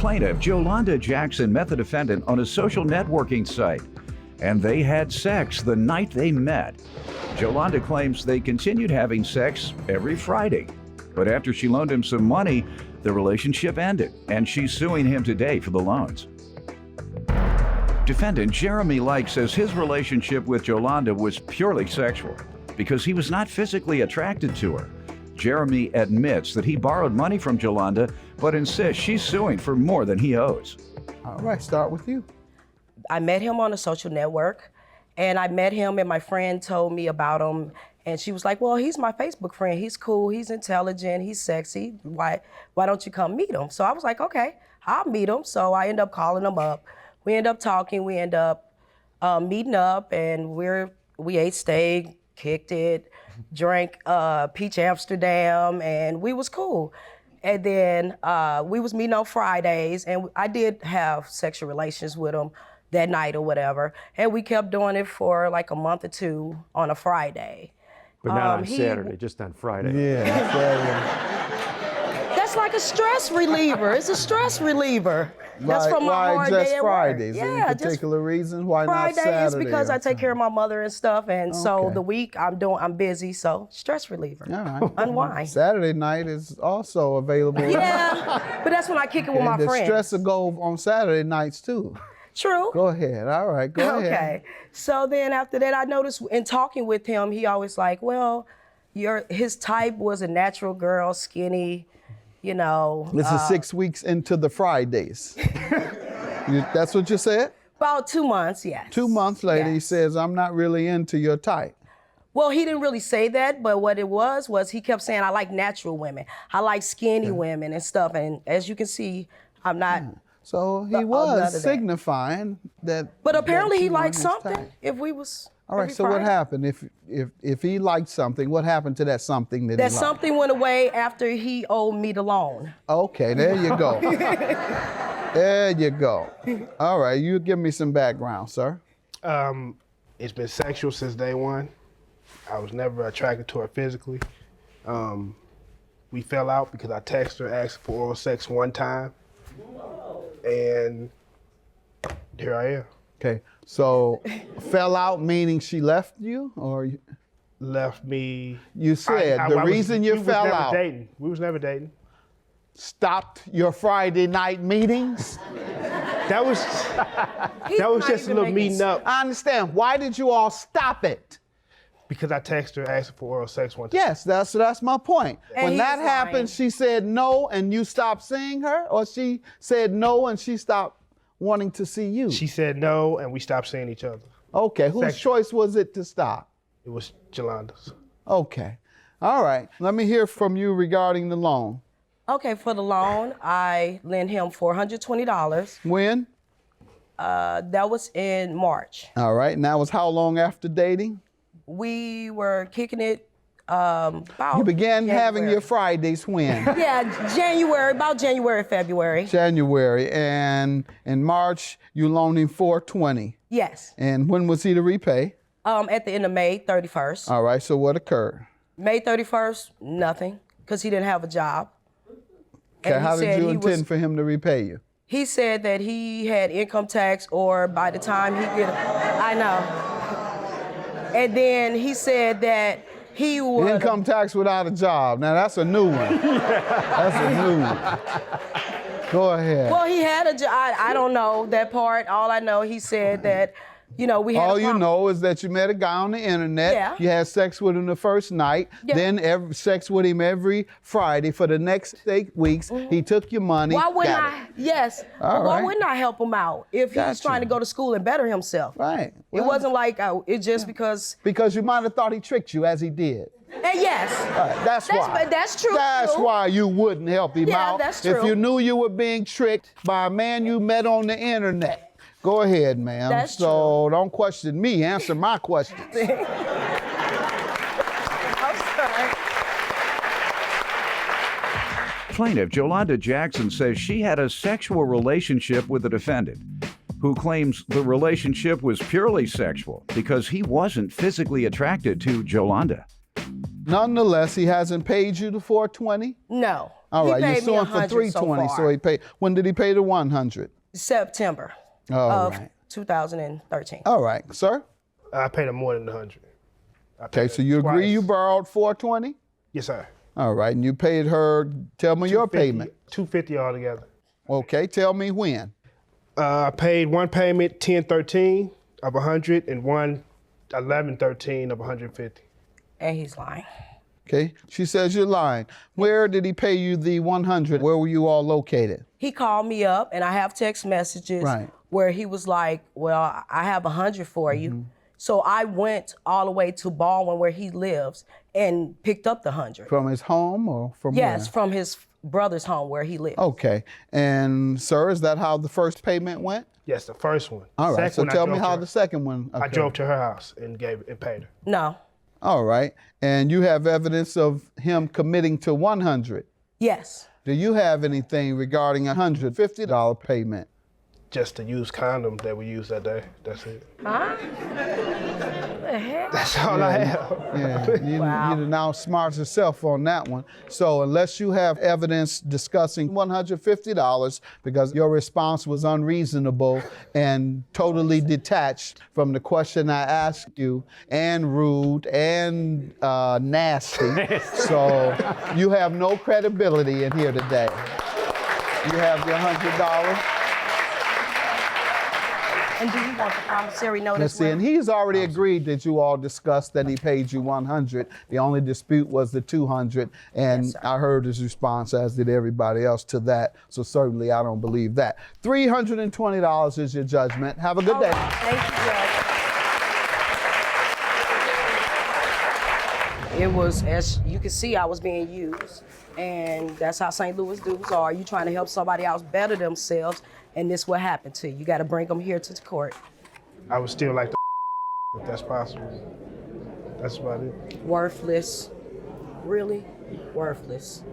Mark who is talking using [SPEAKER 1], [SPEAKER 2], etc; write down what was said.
[SPEAKER 1] Plaintiff Yolanda Jackson met the defendant on a social networking site, and they had sex the night they met. Yolanda claims they continued having sex every Friday, but after she loaned him some money, the relationship ended, and she's suing him today for the loans. Defendant Jeremy Like says his relationship with Yolanda was purely sexual because he was not physically attracted to her. Jeremy admits that he borrowed money from Yolanda, but insists she's suing for more than he owes.
[SPEAKER 2] All right, start with you.
[SPEAKER 3] I met him on a social network, and I met him and my friend told me about him, and she was like, well, he's my Facebook friend. He's cool, he's intelligent, he's sexy. Why don't you come meet him? So I was like, okay, I'll meet him. So I end up calling him up. We end up talking, we end up meeting up, and we ate steak, kicked it, drank peach Amsterdam, and we was cool. And then we was meeting on Fridays, and I did have sexual relations with him that night or whatever. And we kept doing it for like a month or two on a Friday.
[SPEAKER 4] But not on Saturday, just on Friday.
[SPEAKER 2] Yeah, Saturday.
[SPEAKER 3] That's like a stress reliever. It's a stress reliever. That's from my hard
[SPEAKER 2] just
[SPEAKER 3] day at
[SPEAKER 2] Fridays?
[SPEAKER 3] work.
[SPEAKER 2] Any particular reason? Why not Saturday?
[SPEAKER 3] Friday is because I take care of my mother and stuff, and so
[SPEAKER 2] Okay.
[SPEAKER 3] the week I'm busy, so stress reliever.
[SPEAKER 2] All right.
[SPEAKER 3] Unwind.
[SPEAKER 2] Saturday night is also available.
[SPEAKER 3] Yeah, but that's when I kick it with my
[SPEAKER 2] And the
[SPEAKER 3] friends.
[SPEAKER 2] stress will go on Saturday nights too.
[SPEAKER 3] True.
[SPEAKER 2] Go ahead. All right, go ahead.
[SPEAKER 3] Okay. So then after that, I noticed in talking with him, he always like, well, his type was a natural girl, skinny, you know.
[SPEAKER 2] This is 6 weeks into the Fridays. That's what you said?
[SPEAKER 3] About 2 months, yes.
[SPEAKER 2] 2 months later, he
[SPEAKER 3] Yes.
[SPEAKER 2] says, I'm not really into your type.
[SPEAKER 3] Well, he didn't really say that, but what it was he kept saying, I like natural women. I like skinny women and stuff. And as you can see, I'm not.
[SPEAKER 2] So he
[SPEAKER 3] none of
[SPEAKER 2] was
[SPEAKER 3] that.
[SPEAKER 2] signifying that.
[SPEAKER 3] But apparently
[SPEAKER 2] that
[SPEAKER 3] he
[SPEAKER 2] you
[SPEAKER 3] liked
[SPEAKER 2] weren't his
[SPEAKER 3] something
[SPEAKER 2] type.
[SPEAKER 3] if we was.
[SPEAKER 2] All right,
[SPEAKER 3] every
[SPEAKER 2] so what
[SPEAKER 3] Friday.
[SPEAKER 2] happened? If he liked something, what happened to that something that
[SPEAKER 3] That
[SPEAKER 2] he liked?
[SPEAKER 3] something went away after he owed me the loan.
[SPEAKER 2] Okay, there you go. There you go. All right, you give me some background, sir.
[SPEAKER 5] It's been sexual since day one. I was never attracted to her physically. We fell out because I texted her, asked for oral sex one time, and here I am.
[SPEAKER 2] Okay, so fell out meaning she left you, or
[SPEAKER 5] Left me.
[SPEAKER 2] you said
[SPEAKER 5] I
[SPEAKER 2] the
[SPEAKER 5] was-
[SPEAKER 2] reason you
[SPEAKER 5] we
[SPEAKER 2] fell
[SPEAKER 5] was never
[SPEAKER 2] out
[SPEAKER 5] Dating. We was never dating.
[SPEAKER 2] stopped your Friday night meetings?
[SPEAKER 5] That was
[SPEAKER 3] He's
[SPEAKER 5] that was
[SPEAKER 3] not
[SPEAKER 5] just a
[SPEAKER 3] even
[SPEAKER 5] little
[SPEAKER 3] making
[SPEAKER 5] meeting up
[SPEAKER 2] I understand. Why did you all stop it?
[SPEAKER 5] because I texted her, asked for oral sex one time.
[SPEAKER 2] Yes, that's my point.
[SPEAKER 3] And
[SPEAKER 2] When
[SPEAKER 3] he's
[SPEAKER 2] that happened,
[SPEAKER 3] lying.
[SPEAKER 2] she said no and you stopped seeing her, or she said no and she stopped wanting to see you?
[SPEAKER 5] She said no, and we stopped seeing each other.
[SPEAKER 2] Okay, whose
[SPEAKER 5] Sexual.
[SPEAKER 2] choice was it to stop?
[SPEAKER 5] It was Yolanda's.
[SPEAKER 2] Okay. All right. Let me hear from you regarding the loan.
[SPEAKER 3] Okay, for the loan, I lent him $420.
[SPEAKER 2] When?
[SPEAKER 3] That was in March.
[SPEAKER 2] All right. And that was how long after dating?
[SPEAKER 3] We were kicking it about
[SPEAKER 2] You began having
[SPEAKER 3] January.
[SPEAKER 2] your Fridays when?
[SPEAKER 3] Yeah, about January, February.
[SPEAKER 2] January. And in March, you loaned him $420.
[SPEAKER 3] Yes.
[SPEAKER 2] And when was he to repay?
[SPEAKER 3] At the end of May 31st.
[SPEAKER 2] All right. So what occurred?
[SPEAKER 3] May 31st, nothing, because he didn't have a job.
[SPEAKER 2] Okay.
[SPEAKER 3] And he
[SPEAKER 2] How did
[SPEAKER 3] said
[SPEAKER 2] you
[SPEAKER 3] he
[SPEAKER 2] intend
[SPEAKER 3] was-
[SPEAKER 2] for him to repay you?
[SPEAKER 3] He said that he had income tax, or by the time he get, I know. And then he said that he would.
[SPEAKER 2] Income tax without a job. Now that's a new one. That's a new one. Go ahead.
[SPEAKER 3] Well, he had a job. I don't know that part. All I know, he said that, we had.
[SPEAKER 2] All you know is that you met a guy on the internet.
[SPEAKER 3] Yeah.
[SPEAKER 2] You had sex with him the first night.
[SPEAKER 3] Yeah.
[SPEAKER 2] Then sex with him every Friday for the next 8 weeks. He took your money.
[SPEAKER 3] Why wouldn't
[SPEAKER 2] got
[SPEAKER 3] I?
[SPEAKER 2] it.
[SPEAKER 3] Yes.
[SPEAKER 2] All
[SPEAKER 3] Why
[SPEAKER 2] right.
[SPEAKER 3] wouldn't I help him out if he was
[SPEAKER 2] Gotcha.
[SPEAKER 3] trying to go to school and better himself?
[SPEAKER 2] Right.
[SPEAKER 3] It
[SPEAKER 2] Well,
[SPEAKER 3] wasn't like it just because.
[SPEAKER 2] because you might have thought he tricked you as he did.
[SPEAKER 3] And yes.
[SPEAKER 2] Right, that's why.
[SPEAKER 3] That's true.
[SPEAKER 2] That's
[SPEAKER 3] too.
[SPEAKER 2] why you wouldn't help him
[SPEAKER 3] Yeah,
[SPEAKER 2] out.
[SPEAKER 3] that's
[SPEAKER 2] If
[SPEAKER 3] true.
[SPEAKER 2] you knew you were being tricked by a man you met on the internet. Go ahead, ma'am.
[SPEAKER 3] That's
[SPEAKER 2] so don't question me. Answer my questions.
[SPEAKER 3] I'm sorry.
[SPEAKER 1] Plaintiff Yolanda Jackson says she had a sexual relationship with the defendant, who claims the relationship was purely sexual because he wasn't physically attracted to Yolanda.
[SPEAKER 2] Nonetheless, he hasn't paid you the $420?
[SPEAKER 3] No.
[SPEAKER 2] All
[SPEAKER 3] He
[SPEAKER 2] right, you're
[SPEAKER 3] paid me
[SPEAKER 2] suing for
[SPEAKER 3] $100 so
[SPEAKER 2] $320,
[SPEAKER 3] far.
[SPEAKER 2] so he paid. When did he pay the $100?
[SPEAKER 3] September
[SPEAKER 2] All
[SPEAKER 3] of
[SPEAKER 2] right.
[SPEAKER 3] 2013.
[SPEAKER 2] All right, sir.
[SPEAKER 5] I paid him more than the 100.
[SPEAKER 2] Okay, so you agree you borrowed $420?
[SPEAKER 5] Yes, sir.
[SPEAKER 2] All right, and you paid her, tell me your payment.
[SPEAKER 5] $250 altogether.
[SPEAKER 2] Okay, tell me when.
[SPEAKER 5] I paid one payment 10/13 of 100 and one 11/13 of 150.
[SPEAKER 3] And he's lying.
[SPEAKER 2] Okay, she says you're lying. Where did he pay you the 100? Where were you all located?
[SPEAKER 3] He called me up, and I have text messages
[SPEAKER 2] Right.
[SPEAKER 3] where he was like, well, I have 100 for you. So I went all the way to Baldwin where he lives and picked up the 100.
[SPEAKER 2] From his home or from
[SPEAKER 3] Yes,
[SPEAKER 2] where?
[SPEAKER 3] from his brother's home where he lives.
[SPEAKER 2] Okay, and sir, is that how the first payment went?
[SPEAKER 5] Yes, the first one.
[SPEAKER 2] All right,
[SPEAKER 5] Second
[SPEAKER 2] so
[SPEAKER 5] one, I
[SPEAKER 2] tell me
[SPEAKER 5] drove
[SPEAKER 2] how
[SPEAKER 5] to
[SPEAKER 2] the
[SPEAKER 5] her-
[SPEAKER 2] second one occurred.
[SPEAKER 5] I drove to her house and paid her.
[SPEAKER 3] No.
[SPEAKER 2] All right, and you have evidence of him committing to 100.
[SPEAKER 3] Yes.
[SPEAKER 2] Do you have anything regarding a $150 payment?
[SPEAKER 5] Just to use condoms that we used that day. That's it.
[SPEAKER 3] Huh? What the heck?
[SPEAKER 5] That's all I have.
[SPEAKER 2] Yeah, you
[SPEAKER 3] Wow.
[SPEAKER 2] done outsmart yourself on that one. So unless you have evidence discussing $150 because your response was unreasonable and totally detached from the question I asked you, and rude and nasty, so you have no credibility in here today. You have your $100.
[SPEAKER 3] And do you want the promissory note
[SPEAKER 2] Let's
[SPEAKER 3] as
[SPEAKER 2] see,
[SPEAKER 3] well?
[SPEAKER 2] and he's already agreed that you all discussed that he paid you 100. The only dispute was the 200, and
[SPEAKER 3] Yes, sir.
[SPEAKER 2] I heard his response, as did everybody else, to that. So certainly I don't believe that. $320 is your judgment. Have a good day.
[SPEAKER 3] Thank you, Judge. It was, as you can see, I was being used. And that's how St. Louis dudes are. You trying to help somebody else better themselves, and this what happened to you. You got to bring them here to the court.
[SPEAKER 5] I would still like to if that's possible. That's about it.
[SPEAKER 3] Worthless. Really? Worthless.